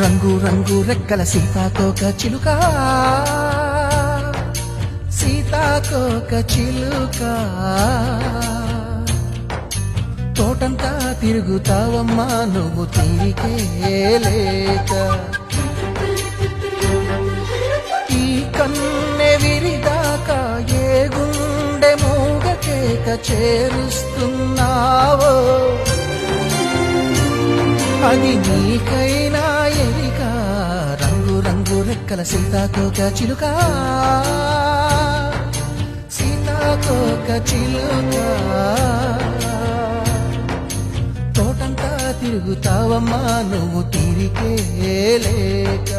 రంగు రంగు రెక్కల సీతాకోక చిలుక, సీతాకోక చిలుక, తోటంతా తిరుగుతావమ్మా నువ్వు తీరికే లేక. ఈ కన్నె విరిదాకా ఏ గుండె మూగ కేక చేరుస్తున్నావో, అది నీకైనా ఎరిక. రంగు రంగు రెక్కల సీతాకోక చిలుక, సీతాకోక చిలుక, తోటంతా తిరుగుతావమ్మా నువ్వు తీరికే లేక.